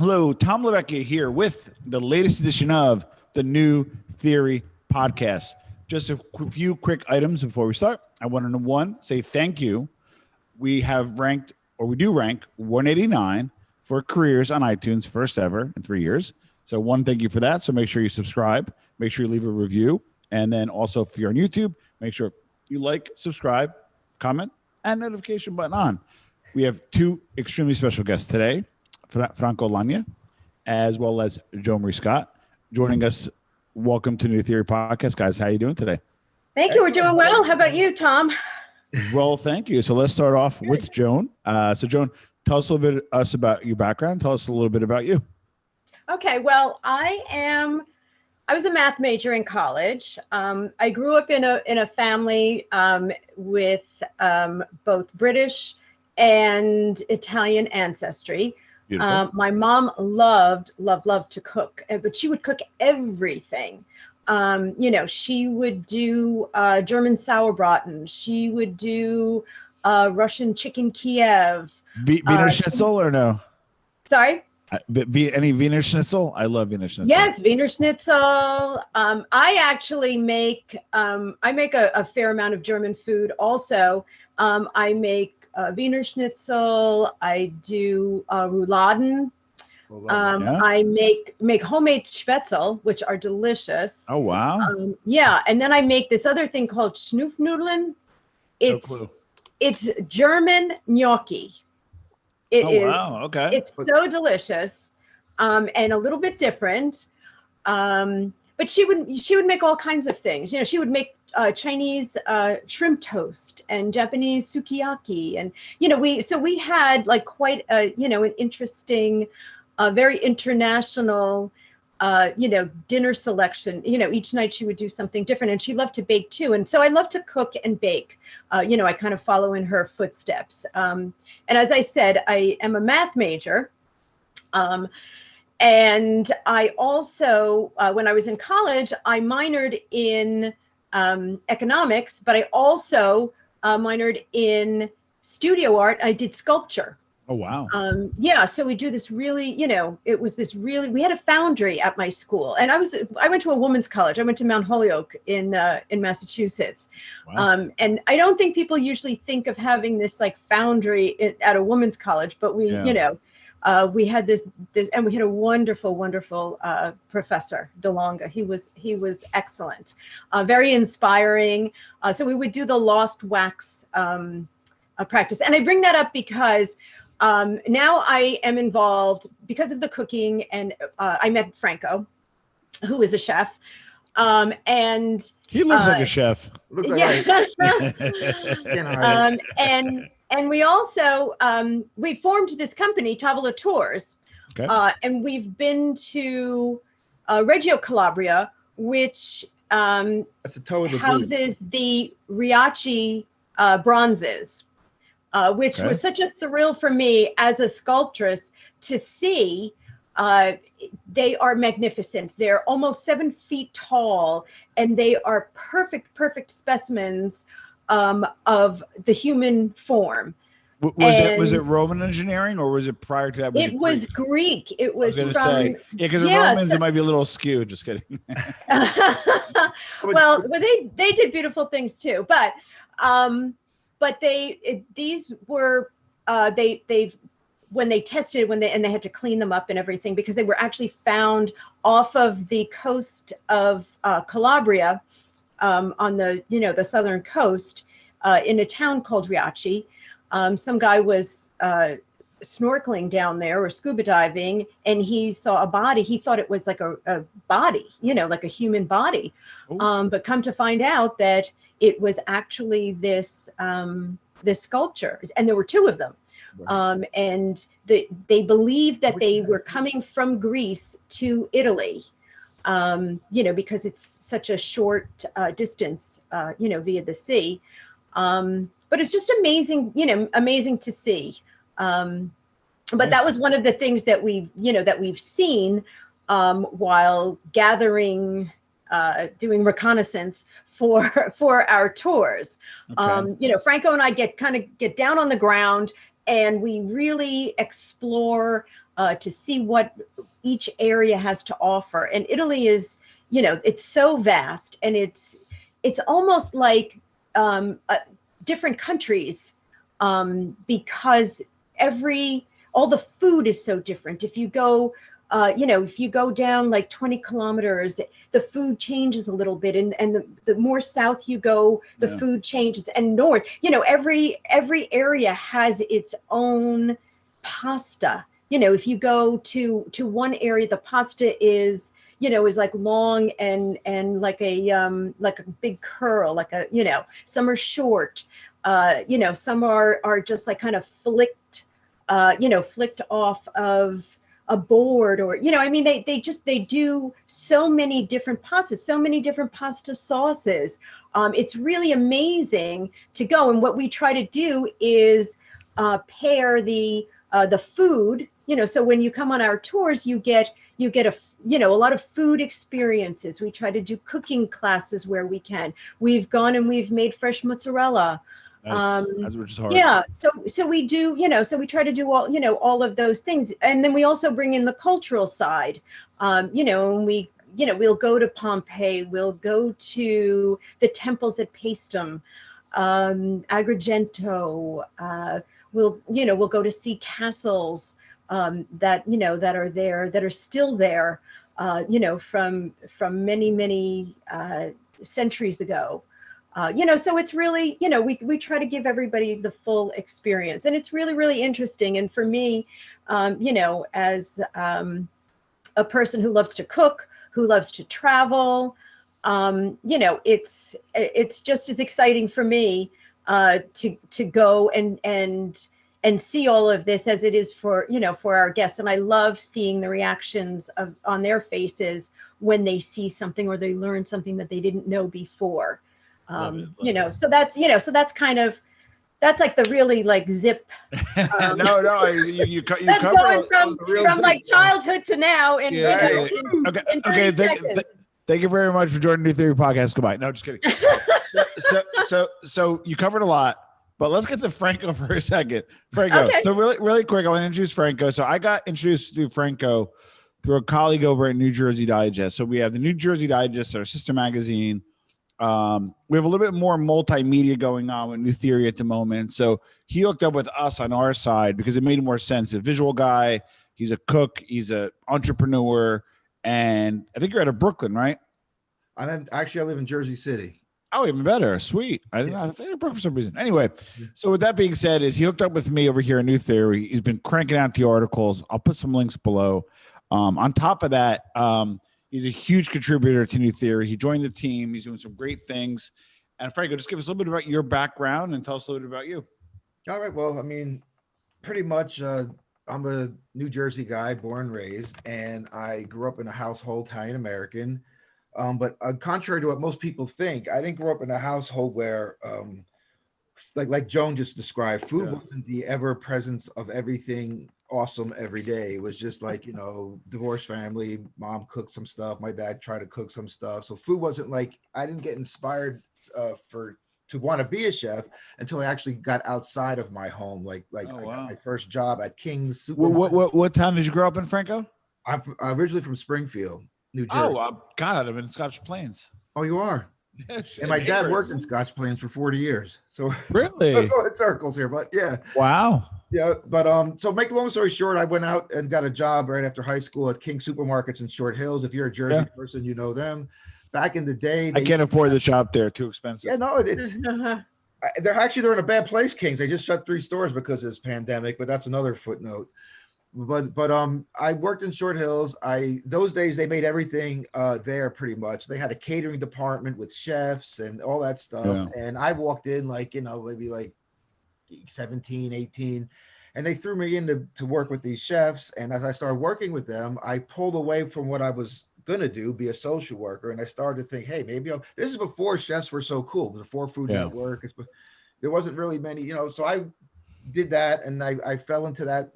Hello, Tom Levecchia here with the latest edition of the New Theory podcast. Just a few quick items before we start. I want to say thank you. We do rank 189 for careers on iTunes, first ever in 3 years. So thank you for that. So make sure you subscribe, make sure you leave a review. And then also if you're on YouTube, make sure you like, subscribe, comment, and notification button on. We have two extremely special guests today. Franco, as well as Joan Scott joining us. Welcome to New Theory Podcast, guys. How are you doing today? Thank you. We're doing well. How about you, Tom? Well, thank you. So let's start off with Joan. Joan, tell us a little bit about your background. Tell us a little bit about you. Okay. Well, I was a math major in college. I grew up in a family with both British and Italian ancestry. My mom loved to cook, but she would cook everything. She would do German sauerbraten. She would do Russian chicken Kiev. Wiener Schnitzel or no? Sorry? Any Wiener Schnitzel? I love Wiener Schnitzel. Yes, Wiener Schnitzel. I actually make a fair amount of German food also. I make Wiener Schnitzel. I do Rouladen. I make homemade Spätzle, which are delicious. Oh wow! And then I make this other thing called Schnupfnudeln. It's German gnocchi. Wow! Okay. It's so delicious, and a little bit different. But she would make all kinds of things. She would make Chinese shrimp toast and Japanese sukiyaki, and we had like quite an interesting, very international, dinner selection. Each night she would do something different, and she loved to bake too. And so I love to cook and bake. I kind of follow in her footsteps. And as I said, I am a math major. And I also, when I was in college, I minored in economics, but I also minored in studio art. I did sculpture. Oh, wow. So we do this really, we had a foundry at my school, and I went to a women's college. I went to Mount Holyoke in Massachusetts. Wow. And I don't think people usually think of having this like foundry at a women's college, but we had this, and we had a wonderful professor, DeLonga. He was excellent, very inspiring. So we would do the lost wax practice, and I bring that up because now I am involved because of the cooking, and I met Franco, who is a chef, and he looks like a chef. Looks like And we also, we formed this company, Tavola Tours. Okay. And we've been to Reggio Calabria, which houses the Riachi bronzes, which was such a thrill for me as a sculptress to see. They are magnificent. They're almost 7 feet tall, and they are perfect specimens of the human form. Was it Roman engineering, or was it prior to that? It was Greek. It was because the Romans, it might be a little skewed. Just kidding. well, they did beautiful things too, but these were when they tested and they had to clean them up and everything, because they were actually found off of the coast of Calabria, on the southern coast, in a town called Riachi. Some guy was snorkeling down there or scuba diving, and he saw a body. He thought it was like a body, like a human body. But come to find out that it was actually this sculpture, and there were 2 of them. Right. And they believed that they were coming from Greece to Italy, because it's such a short distance, via the sea. But it's just amazing, amazing to see. But that was one of the things that we've seen while gathering, doing reconnaissance for our tours. Okay. Franco and I get down on the ground, and we really explore to see what each area has to offer. And Italy is, it's so vast, and it's almost like different countries, because all the food is so different. If you go, if you go down like 20 kilometers, the food changes a little bit, and the more south you go, the food changes, and north, every area has its own pasta. If you go to one area, the pasta is like long and like a big curl, like some are short, some are just like kind of flicked, flicked off of a board, or they do so many different pastas, so many different pasta sauces. It's really amazing to go, and what we try to do is pair the food, so when you come on our tours, you get a lot of food experiences. We try to do cooking classes where we can. We've gone and we've made fresh mozzarella. Nice. Which is hard. Yeah, so we do, so we try to do all of those things, and then we also bring in the cultural side, and we'll go to Pompeii, we'll go to the temples at Paestum, Agrigento, we'll go to see castles that are there, that are still there, from many centuries ago. So it's really, we try to give everybody the full experience, and it's really, really interesting. And for me, as a person who loves to cook, who loves to travel, it's just as exciting for me to go and see all of this as it is for our guests. And I love seeing the reactions on their faces when they see something or they learn something that they didn't know before. So that's kind of, that's like the really like zip. You that's cover going from like childhood to now. And okay. Thank you very much for joining New Theory Podcast. Goodbye. No, just kidding. So you covered a lot, but let's get to Franco for a second. Franco. Okay. So really quick, I want to introduce Franco. So I got introduced to Franco through a colleague over at New Jersey Digest. So we have the New Jersey Digest, our sister magazine. We have a little bit more multimedia going on with New Theory at the moment. So he hooked up with us on our side because it made more sense. A visual guy, he's a cook, he's an entrepreneur, and I think you're out of Brooklyn, right? I live in Jersey City. Oh, even better. Sweet. I didn't know. I think you're Brooklyn for some reason. Anyway, so with that being said, he hooked up with me over here in New Theory. He's been cranking out the articles. I'll put some links below. On top of that, he's a huge contributor to New Theory. He joined the team. He's doing some great things. And Franco, just give us a little bit about your background and tell us a little bit about you. All right. Well, pretty much I'm a New Jersey guy, born and raised, and I grew up in a household Italian-American. But contrary to what most people think, I didn't grow up in a household where, like Joan just described, food wasn't the ever presence of everything awesome every day. It was just like, divorced family, mom cooked some stuff, my dad tried to cook some stuff. So food wasn't like, I didn't get inspired to want to be a chef until I actually got outside of my home. I got my first job at King's Supermarket. What town did you grow up in, Franco? I'm originally from Springfield, New Jersey. Oh, God, I'm in Scotch Plains. Oh, you are? Yeah, and my dad worked in Scotch Plains for 40 years. So really? I'm going in circles here, but yeah. Wow. Yeah, but so make a long story short, I went out and got a job right after high school at King Supermarkets in Short Hills. If you're a Jersey person, you know them. Back in the day, I can't afford the shop there; too expensive. Yeah, no, it's they're in a bad place. Kings, they just shut 3 stores because of this pandemic, but that's another footnote. But I worked in Short Hills. Those days they made everything there pretty much. They had a catering department with chefs and all that stuff. Yeah. And I walked in maybe like 17, 18, and they threw me in to work with these chefs. And as I started working with them, I pulled away from what I was gonna do, be a social worker, and I started to think, hey, maybe this is before chefs were so cool, before Food Network. There wasn't really many, so I did that, and I fell into that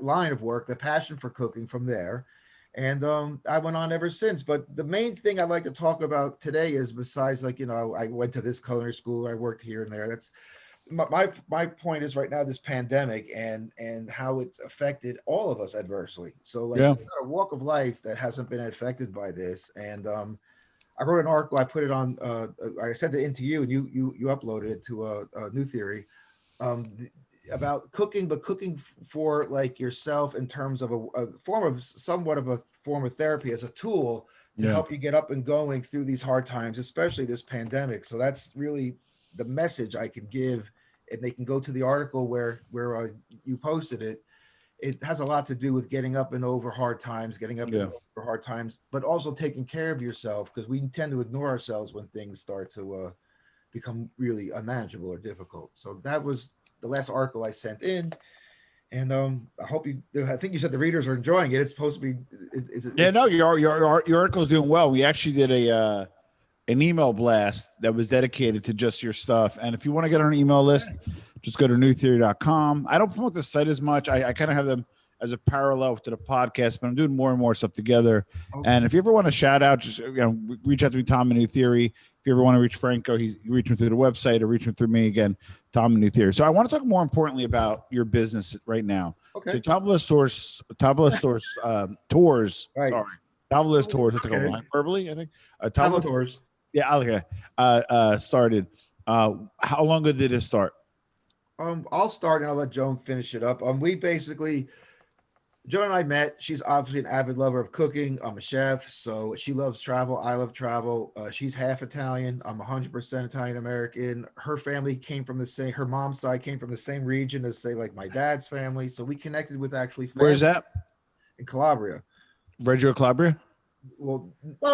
line of work, the passion for cooking from there, and I went on ever since. But the main thing I'd like to talk about today is, besides I went to this culinary school, I worked here and there, my point is right now this pandemic and how it's affected all of us adversely. So like Yeah. there's not a walk of life that hasn't been affected by this. And I wrote an article. I put it on. I sent it in to you, and you uploaded it to a New Theory about cooking, but cooking for like yourself in terms of a form of somewhat of a form of therapy as a tool to Yeah. help you get up and going through these hard times, especially this pandemic. So that's really the message I can give. And they can go to the article where you posted it. It has a lot to do with getting up and over hard times, getting up and Yeah. over hard times, but also taking care of yourself because we tend to ignore ourselves when things start to become really unmanageable or difficult. So that was the last article I sent in, and I hope you. I think you said the readers are enjoying it. It's supposed to be. Yeah, no, your article's doing well. We actually did an email blast that was dedicated to just your stuff. And if you want to get on an email list, just go to newtheory.com. I don't promote the site as much. I kind of have them as a parallel to the podcast, but I'm doing more and more stuff together. Okay. And if you ever want to shout out, just reach out to me, Tom and New Theory. If you ever want to reach Franco, you reach him through the website or reach him through me again, Tom and New Theory. So I want to talk more importantly about your business right now. Okay. So Tavola tours. Right. Sorry, Tavola tours. It's like Okay. a hyperbole, I think. Tavola tours. Yeah, okay. Started. How long ago did it start? I'll start and I'll let Joan finish it up. We basically, Joan and I met. She's obviously an avid lover of cooking. I'm a chef, so she loves travel. I love travel. She's half Italian. I'm 100% Italian American. Her family came from the same. Her mom's side came from the same region as say like my dad's family. So we connected with actually. Where's that? In Calabria. Reggio Calabria. Well,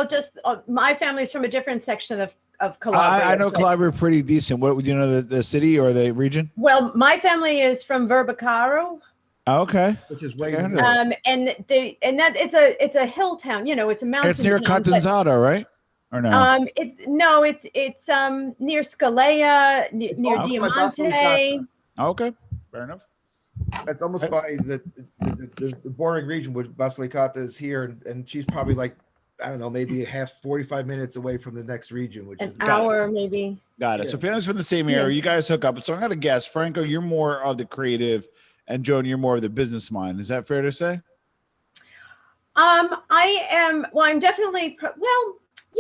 just my family's from a different section of Calabria. I know Calabria pretty decent. What do you know the city or the region? Well, my family is from Verbicaro. Oh, okay. Which is way and that it's a hill town. It's a mountain. It's near town, Catanzaro, right? Or no? It's near Scalea, near Diamante. Okay, fair enough. That's almost by the bordering region where Basilicata is here, and she's probably like, I don't know, maybe 45 minutes away from the next region, which is an hour maybe. Got it. Yeah. So family's from the same area. Yeah. You guys hook up. So I'm gonna guess, Franco, you're more of the creative, and Joan, you're more of the business mind. Is that fair to say? I am. Well, I'm definitely.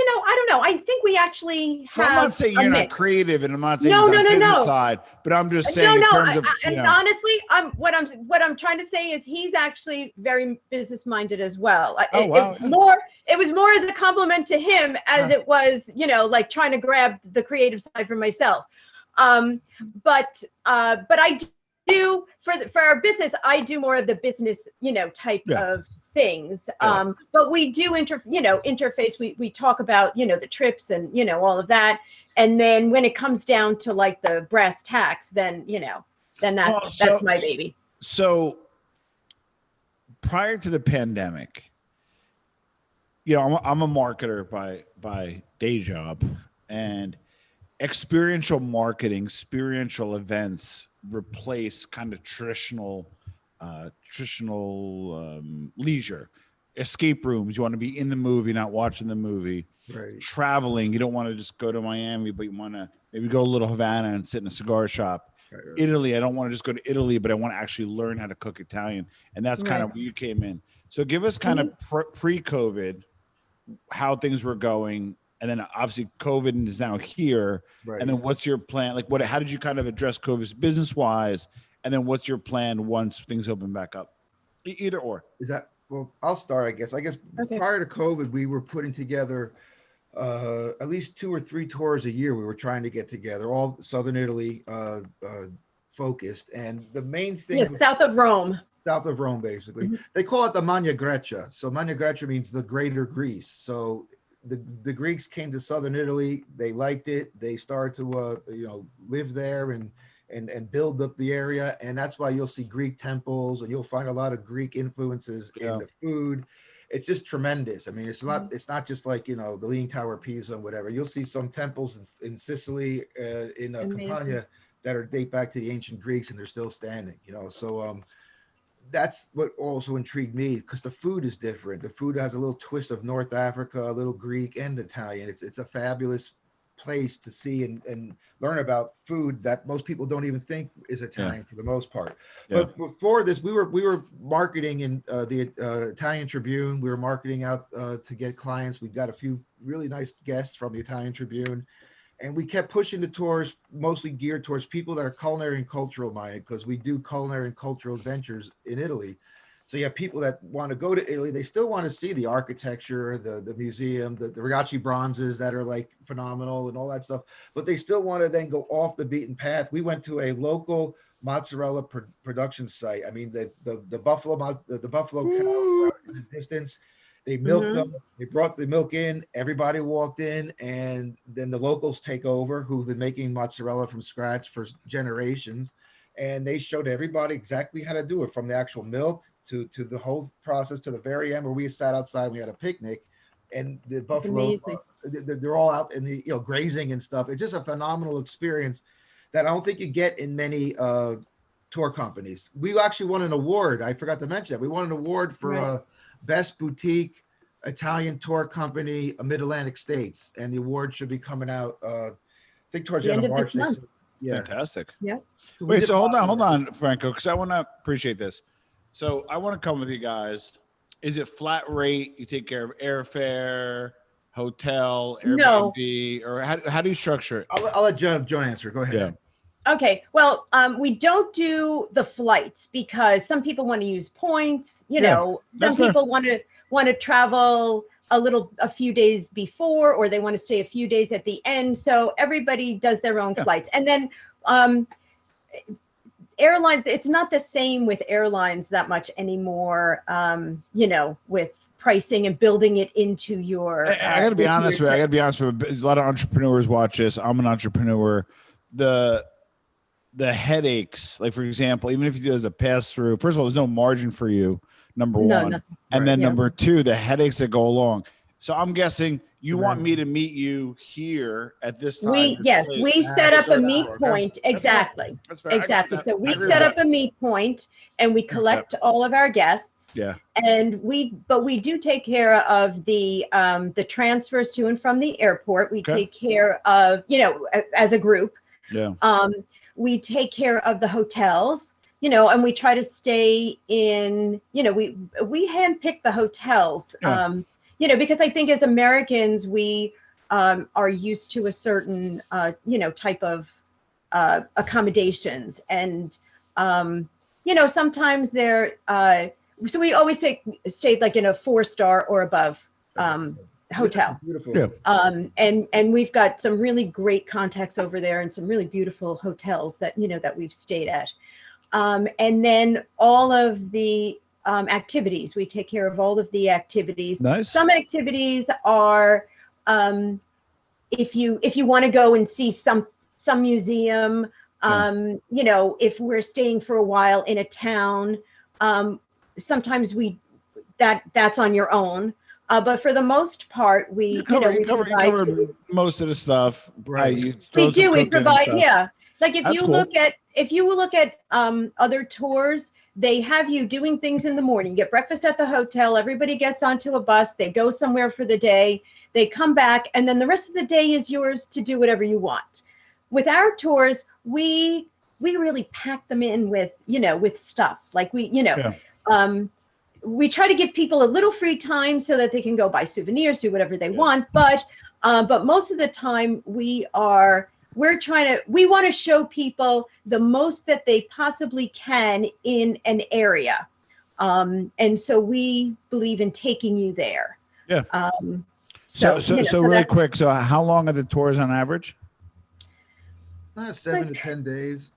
I don't know. I think we actually have. Well, I'm not saying you're not creative, and I'm not saying it's on the business side, but I'm just saying in terms of. Honestly, what I'm trying to say is he's actually very business minded as well. Wow. It was more as a compliment to him as it was, like trying to grab the creative side for myself. But I do for our business, I do more of the business, type of things. But we do interface. We talk about, the trips and, all of that. And then when it comes down to like the brass tacks, then, that's my baby. So prior to the pandemic, I'm a marketer by day job, and experiential marketing, experiential events replace kind of traditional leisure. Escape rooms, you want to be in the movie, not watching the movie. right. Traveling, you don't want to just go to Miami, but you want to maybe go to Little Havana and sit in a cigar shop. Right. Italy, I don't want to just go to Italy, but I want to actually learn how to cook Italian. And that's kind of where you came in. So give us kind of pre-COVID, how things were going. And then obviously COVID is now here. Right. And then what's your plan? Like how did you kind of address COVID business wise? And then what's your plan once things open back up? Either or. Is that, well, I'll start, I guess. Okay. Prior to COVID, we were putting together at least 2 or 3 tours a year. We were trying to get together, all Southern Italy focused. And the main thing south of Rome, basically. Mm-hmm. They call it the Magna Grecia. So Magna Grecia means the greater Greece. So the Greeks came to Southern Italy. They liked it. They started to live there and build up the area. And that's why you'll see Greek temples, and you'll find a lot of Greek influences in the food. It's just tremendous. I mean, it's not just like, the Leaning Tower of Pisa and whatever. You'll see some temples in Sicily, in Campania that date back to the ancient Greeks, and they're still standing, So that's what also intrigued me, because the food is different. The food has a little twist of North Africa, a little Greek and Italian. It's a fabulous place to see and learn about food that most people don't even think is Italian for the most part. Yeah. But before this, we were marketing in the Italian Tribune. We were marketing out to get clients. We got a few really nice guests from the Italian Tribune, and we kept pushing the tours, mostly geared towards people that are culinary and cultural minded, because we do culinary and cultural adventures in Italy. So you have people that want to go to Italy. They still want to see the architecture, the museum, the Rigaci bronzes that are like phenomenal and all that stuff. But they still want to then go off the beaten path. We went to a local mozzarella production site. I mean, the buffalo the buffalo cow in the distance. They milked them. They brought the milk in. Everybody walked in, and then the locals take over, who've been making mozzarella from scratch for generations, and they showed everybody exactly how to do it, from the actual milk to the whole process to the very end, where we sat outside and we had a picnic, and the buffalo they're all out in the grazing and stuff. It's just a phenomenal experience that I don't think you get in many tour companies. We actually won an award. I forgot to mention that we won an award for best boutique Italian tour company, Mid-Atlantic States, and the award should be coming out I think towards the end of March this month. Yeah. Fantastic. Yeah. Wait, so hold on, Franco, because I want to appreciate this. So I want to come with you guys. Is it flat rate? You take care of airfare, hotel, Airbnb, or how do you structure it? I'll let Joan answer. Go ahead. Yeah. Okay. Well, we don't do the flights because some people want to use points. Some people want to travel a few days before, or they want to stay a few days at the end. So everybody does their own flights, and then airlines, it's not the same with airlines that much anymore, with pricing and building it into your I gotta be honest with you. A lot of entrepreneurs watch this. I'm an entrepreneur. The headaches, like for example, even if you do as a pass through, first of all, there's no margin for you, number one. And then number two, the headaches that go along. So I'm guessing you want me to meet you here at this time. We set up a meet point. Exactly. That's fair. Exactly. So we set up a meet point and we collect all of our guests. Yeah. And we do take care of the transfers to and from the airport. We take care of, as a group. Yeah. We take care of the hotels, and we try to stay in, we handpick the hotels. Because I think as Americans, we are used to a certain, type of accommodations. And, sometimes they're, so we always stay like in a 4-star or above hotel. Beautiful. Yeah. And we've got some really great contacts over there and some really beautiful hotels that, that we've stayed at. And then all of the activities, we take care of all of the activities. Nice. Some activities are, if you want to go and see some museum, if we're staying for a while in a town, sometimes that's on your own. But for the most part, we cover most of the stuff. Right. We provide. Yeah. Like if you look at other tours, they have you doing things in the morning. You get breakfast at the hotel. Everybody gets onto a bus. They go somewhere for the day. They come back, and then the rest of the day is yours to do whatever you want. With our tours, we really pack them in with stuff. Like we try to give people a little free time so that they can go buy souvenirs, do whatever they want. But most of the time we want to show people the most that they possibly can in an area. And so we believe in taking you there. Yeah. So really quick. So how long are the tours on average? 7 to 10 days.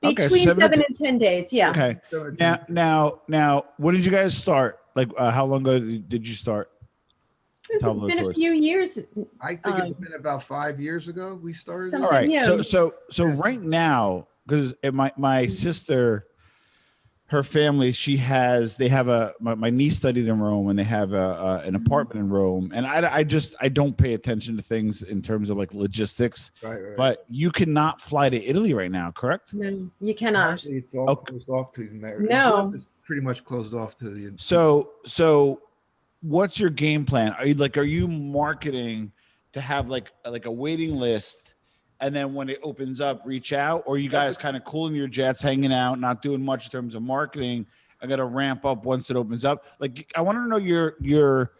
Between 7 and 10 days. Yeah. Okay. Now, when did you guys start? Like, how long ago did you start? It's been a few years. I think it's been about 5 years ago we started. All right. Yeah. So right now, because my sister, her family, my niece studied in Rome, and they have an apartment in Rome, and I don't pay attention to things in terms of like logistics. Right. But you cannot fly to Italy right now, correct? No, you cannot. Actually, it's all closed off to America. No, it's pretty much closed off to the. So what's your game plan? Are you marketing to have like a waiting list, and then when it opens up, reach out, or you guys kind of cooling your jets, hanging out, not doing much in terms of marketing? I got to ramp up once it opens up. Like, I want to know your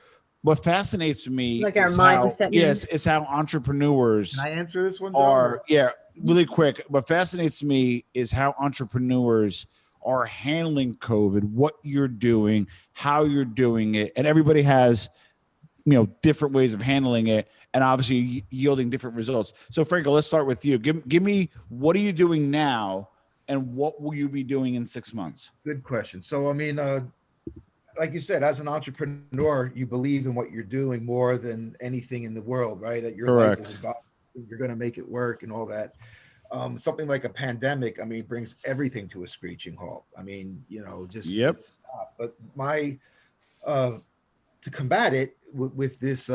what fascinates me Like our is how, mindset. yes, it's how entrepreneurs Can I answer this one, John? are, yeah, really quick. What fascinates me is how entrepreneurs are handling COVID, what you're doing, how you're doing it, and everybody has, different ways of handling it, and obviously yielding different results. So, Franco, let's start with you. Give me, what are you doing now, and what will you be doing in 6 months? Good question. So, I mean, like you said, as an entrepreneur, you believe in what you're doing more than anything in the world, right? That your life is involved, you're going to make it work and all that. Something like a pandemic, I mean, brings everything to a screeching halt. I mean, just it's stop. But my to combat it with this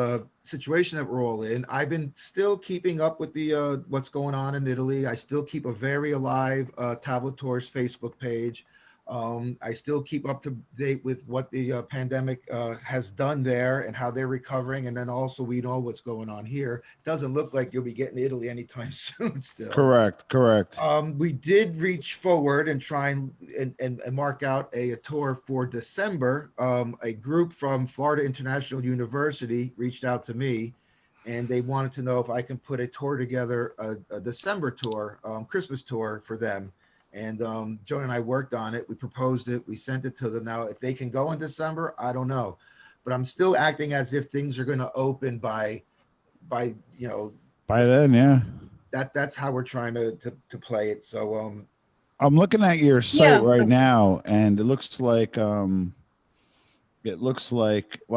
situation that we're all in, I've been still keeping up with the what's going on in Italy. I still keep a very alive Tavola Tours Facebook page. I still keep up to date with what the pandemic has done there and how they're recovering. And then also we know what's going on here. It doesn't look like you'll be getting to Italy anytime soon still. Correct. We did reach forward and try and mark out a tour for December. A group from Florida International University reached out to me, and they wanted to know if I can put a tour together, a December tour, Christmas tour for them. And Joan and I worked on it. We proposed it. We sent it to them. Now, if they can go in December, I don't know. But I'm still acting as if things are going to open by then, yeah. That's how we're trying to play it. So I'm looking at your site right now, and it looks like wow,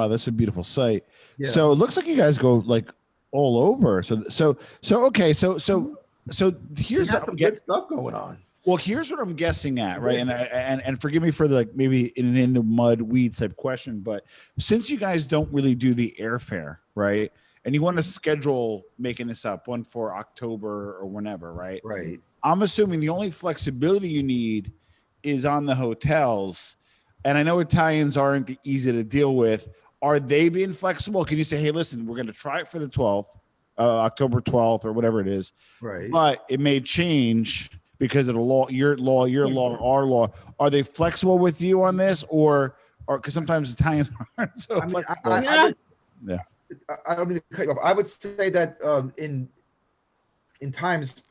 that's a beautiful site. Yeah. So it looks like you guys go like all over. So okay. So here's some good stuff going on. Well, here's what I'm guessing at, right? And forgive me for the maybe in the mud weeds type question, but since you guys don't really do the airfare, right? And you want to schedule making this up, one for October or whenever, right? Right. I'm assuming the only flexibility you need is on the hotels. And I know Italians aren't easy to deal with. Are they being flexible? Can you say, hey, listen, we're going to try it for the 12th, October 12th or whatever it is. Right. But it may change because of the law, your law, our law. Are they flexible with you on this, or because sometimes Italians aren't so flexible? I don't mean to cut you off. I would say that in times,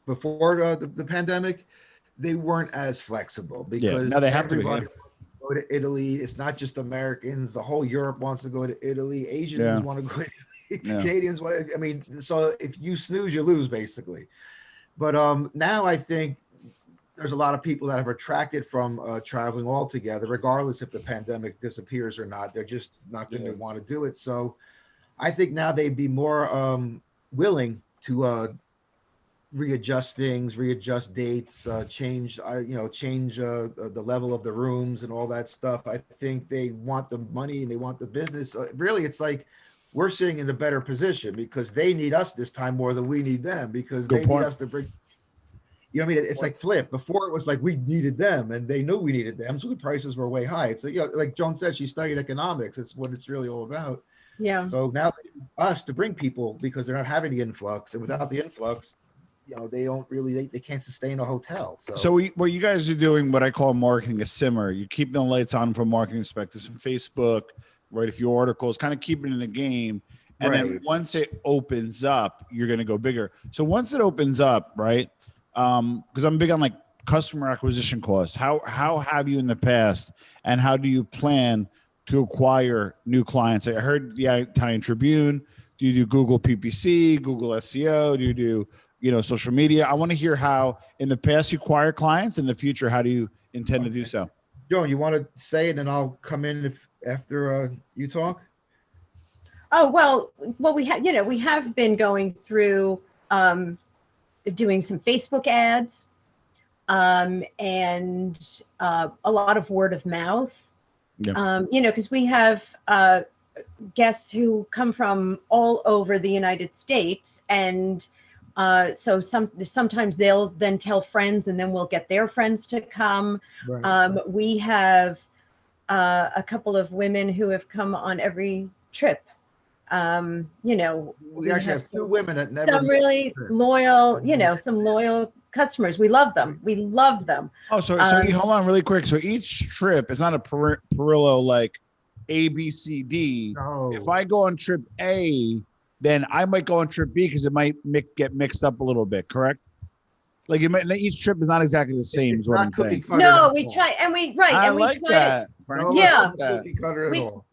before the pandemic, they weren't as flexible because now they have to go to Italy. It's not just Americans. The whole Europe wants to go to Italy. Asians want to go to Italy. Canadians want. I mean, so if you snooze, you lose, basically. But now I think there's a lot of people that have retracted from traveling altogether, regardless if the pandemic disappears or not. They're just not going to want to do it. So I think now they'd be more willing to readjust things, readjust dates, change the level of the rooms and all that stuff. I think they want the money and they want the business. Really, it's like we're sitting in a better position because they need us this time more than we need them because they need us to bring. You know what I mean? It's like flip. Before it was like we needed them and they knew we needed them, so the prices were way high. It's like, like Joan said, she studied economics. It's what it's really all about. Yeah. So now they need us to bring people because they're not having the influx, and without the influx, they don't really they can't sustain a hotel. So what you guys are doing, what I call marketing a simmer. You keep the lights on from marketing perspectives from Facebook, write a few articles, kind of keep it in the game. And then once it opens up, you're going to go bigger. So once it opens up, right? Because I'm big on like customer acquisition costs. How have you in the past, and how do you plan to acquire new clients? I heard the Italian Tribune. Do you do Google PPC, Google SEO? Do you do social media? I want to hear how in the past you acquire clients. In the future, how do you intend to do so? Joan, you want to say it, and I'll come in after you talk. Oh well, we have been going through doing some Facebook ads, and a lot of word of mouth. Yeah. Because we have guests who come from all over the United States, and so sometimes they'll then tell friends, and then we'll get their friends to come. Right. We have a couple of women who have come on every trip We actually have two women that never. Some really loyal, some loyal customers. We love them. We love them. Oh, so hold on really quick. So each trip is not a Perillo like A, B, C, D. No. If I go on trip A, then I might go on trip B because it might get mixed up a little bit, correct? Like each trip is not exactly the same. Is what I'm saying. No, we try and we I like that. Yeah, cookie cutter at all.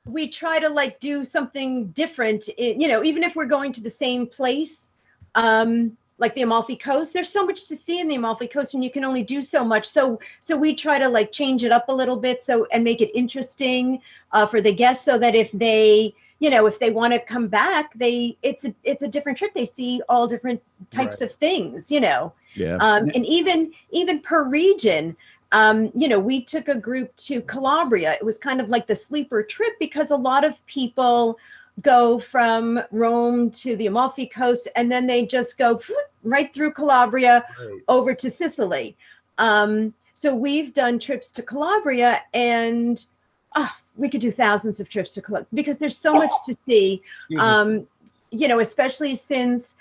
We try to like do something different. Even if we're going to the same place, like the Amalfi Coast, there's so much to see in the Amalfi Coast, and you can only do so much. So we try to like change it up a little bit, and make it interesting for the guests, so that if they want to come back, it's a different trip. They see all different types of things, Yeah. And even per region, we took a group to Calabria. It was kind of like the sleeper trip because a lot of people go from Rome to the Amalfi Coast, and then they just go right through Calabria over to Sicily. So we've done trips to Calabria, and we could do thousands of trips to Calabria because there's so much to see. Especially since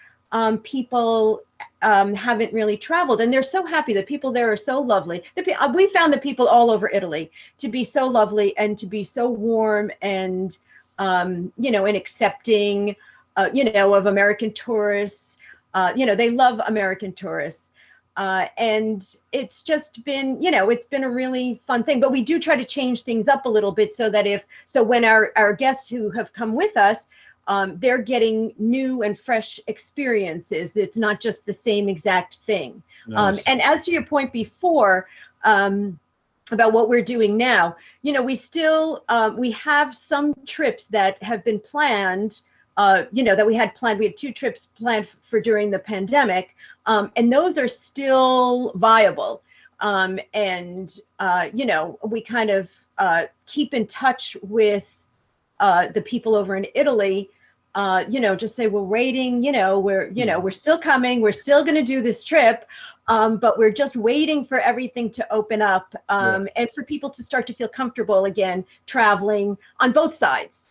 people haven't really traveled, and they're so happy. The people there are so lovely. We found the people all over Italy to be so lovely and to be so warm and and accepting, of American tourists. They love American tourists. And it's just been, it's been a really fun thing, but we do try to change things up a little bit so that when our guests who have come with us, they're getting new and fresh experiences. It's not just the same exact thing. Nice. And as to your point before, about what we're doing now, we still, we have some trips that have been planned, that we had planned. We had 2 trips planned for during the pandemic, and those are still viable. We kind of keep in touch with the people over in Italy, just say we're waiting, we're still coming, we're still going to do this trip, but we're just waiting for everything to open up, and for people to start to feel comfortable again traveling on both sides.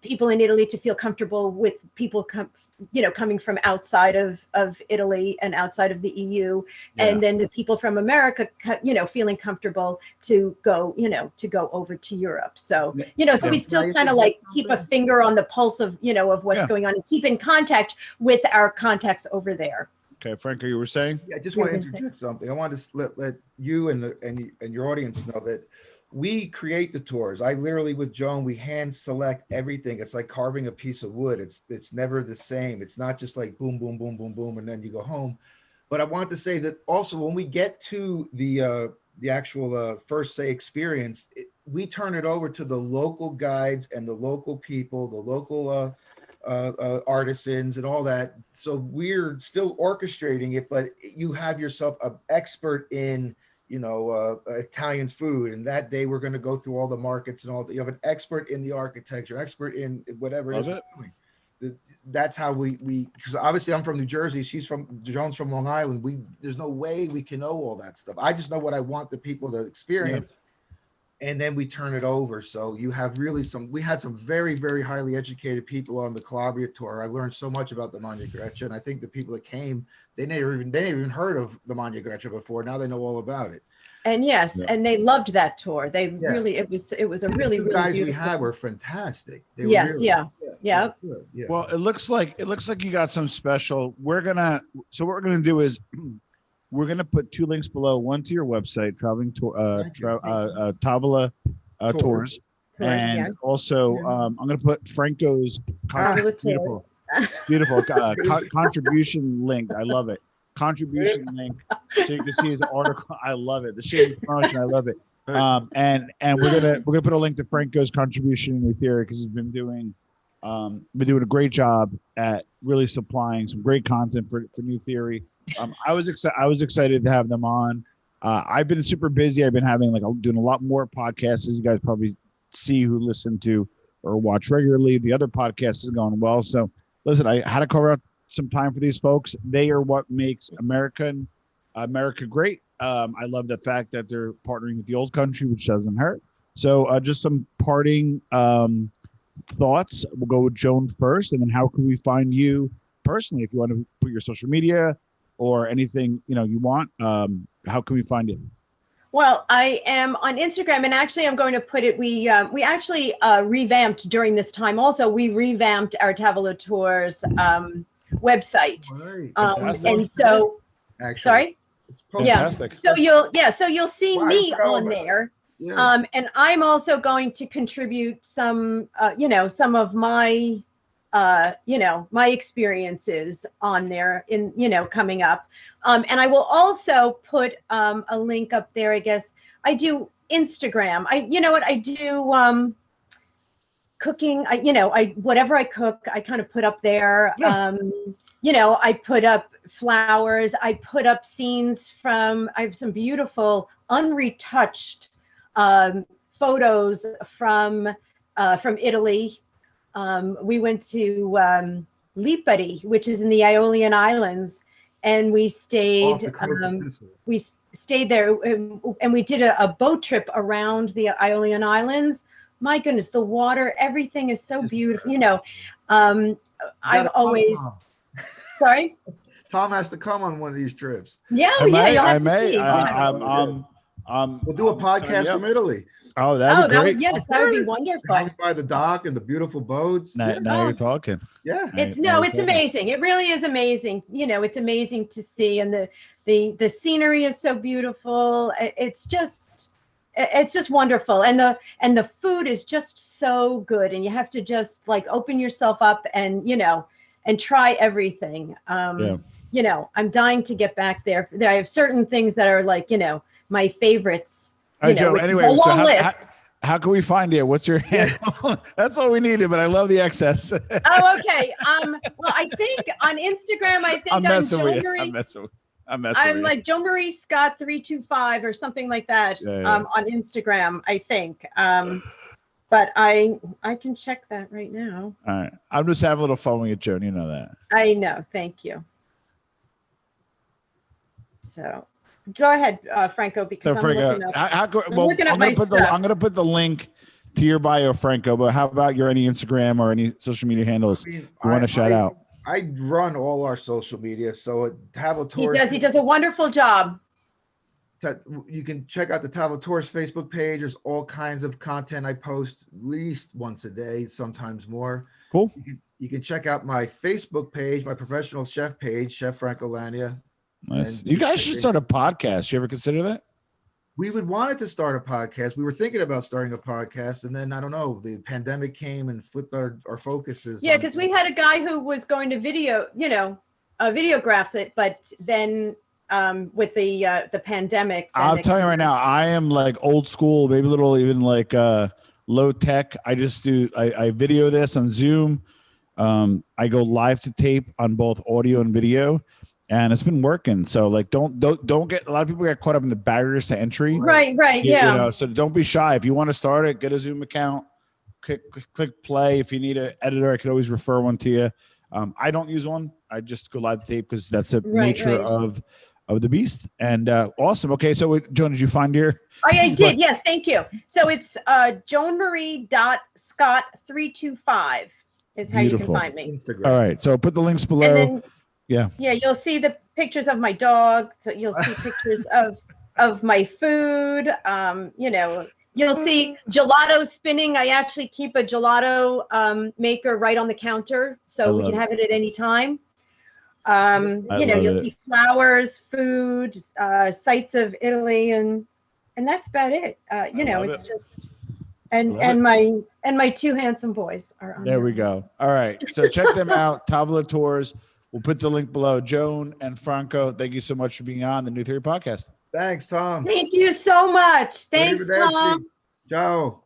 People in Italy to feel comfortable with people coming from outside of Italy and outside of the EU, and then the people from America, feeling comfortable to go over to Europe. So, so we still kind of like keep a finger on the pulse of, of what's going on, and keep in contact with our contacts over there. Okay, Franco, you were saying? Yeah, I just want to interject something. I want to let you and your audience know that we create the tours. I literally, with Joan, we hand select everything. It's like carving a piece of wood. It's never the same. It's not just like boom, boom, boom, boom, boom, and then you go home. But I want to say that also when we get to the actual first say experience, we turn it over to the local guides and the local people, the local artisans and all that. So we're still orchestrating it, but you have yourself an expert in Italian food, and that day we're going to go through all the markets and all. You have an expert in the architecture, expert in whatever it is we're doing. That's how we because obviously I'm from New Jersey, Joan's from Long Island. There's no way we can know all that stuff. I just know what I want the people to experience, and then we turn it over. So you have really we had some very, very highly educated people on the Calabria tour. I learned so much about the Magna Grecia, and I think the people that came, they never even heard of the Magna Grecia before. Now they know all about it. And and they loved that tour. They really, it was a really, really guys beautiful. We had were fantastic. They were really, yeah. Good. Yeah. Well, it looks like you got some special. What we're gonna do is we're gonna put 2 links below. One to your website, traveling tour, Tavola tours, and also I'm gonna put Franco's beautiful contribution link. I love it. Contribution link, so you can see his article. I love it. The shade promotion, I love it. And we're gonna put a link to Franco's contribution in New Theory because he's been doing a great job at really supplying some great content for New Theory. I was excited to have them on. I've been super busy. I've been doing a lot more podcasts, as you guys probably see who listen to or watch regularly. The other podcast is going well. So listen, I had to carve out some time for these folks. They are what makes America great. I love the fact that they're partnering with the old country, which doesn't hurt. So just some parting thoughts. We'll go with Joan first, and then how can we find you personally if you want to put your social media or anything you want? How can we find you? Well, I am on Instagram, and actually, I'm going to put it. We actually revamped during this time. Also, we revamped our Tavola Tours website, Right. and so Actually, sorry. Fantastic. So you'll see me on there. Yeah. And I'm also going to contribute some of my my experiences on there coming up. And I will also put a link up there. I guess I do Instagram. I do cooking. Whatever I cook, I kind of put up there. Yeah. I put up flowers. I put up scenes I have some beautiful unretouched photos from Italy. We went to Lipari, which is in the Aeolian Islands, and we stayed. We stayed there, and we did a boat trip around the Aeolian Islands. My goodness, the water, everything is so beautiful. I've always. Sorry. Tom has to come on one of these trips. Yeah, I may. you'll I have to may. see. We'll do a podcast from Italy. Oh, that would be great. That would be wonderful. Hanging by the dock and the beautiful boats. Now you're talking. Yeah. It's amazing. It really is amazing. It's amazing to see, and the scenery is so beautiful. It's just wonderful, and the food is just so good, and you have to just like open yourself up and try everything. I'm dying to get back there. I have certain things that are like my favorites. All right, Joe. Anyway, so how can we find you? What's your handle? That's all we needed, but I love the excess. Oh, okay. Well, I think on Instagram, I'm Joan Marie. I'm like Joan Marie Scott 325 or something like that. On Instagram, I think. But I can check that right now. All right. I'm just having a little fun with you, Joan. You know that. I know. Thank you. So go ahead, Franco, because I'm looking up. I'm going to put the link to your bio, Franco, but how about any Instagram or any social media handles you want to shout out? I run all our social media. So Tavola Tours. He does a wonderful job. You can check out the Tavola Tours Facebook page. There's all kinds of content I post at least once a day, sometimes more. Cool. You can check out my Facebook page, my professional chef page, Chef Franco Lania. Nice. You guys should start a podcast. You ever consider that? We would wanted to start a podcast. We were thinking about starting a podcast, and then I don't know, the pandemic came and flipped our focuses. Yeah, because we had a guy who was going to videograph it, but then with the pandemic. I'll tell you right now, I am like old school, maybe a little even like low tech. I just I video this on Zoom. I go live to tape on both audio and video. And it's been working. So like, don't get, a lot of people get caught up in the barriers to entry. Right. Yeah. So don't be shy. If you want to start it, get a Zoom account, click play. If you need an editor, I could always refer one to you. I don't use one. I just go live to tape because that's the nature of the beast. And awesome. Okay. So Joan, did you find your? I did. Yes. Thank you. So it's joanmarie.scott325 is how you can find me. Instagram. All right. So put the links below. And then, yeah, you'll see the pictures of my dog. So you'll see pictures of my food. You'll see gelato spinning. I actually keep a gelato maker right on the counter, so we can have it at any time. You'll see flowers, food, sights of Italy, and that's about it. It's just and my two handsome boys are on there. We go. All right, so check them out. Tavola Tours. We'll put the link below. Joan and Franco, thank you so much for being on the New Theory Podcast. Thanks, Tom. Thank you so much. Thanks, Tom. Ciao.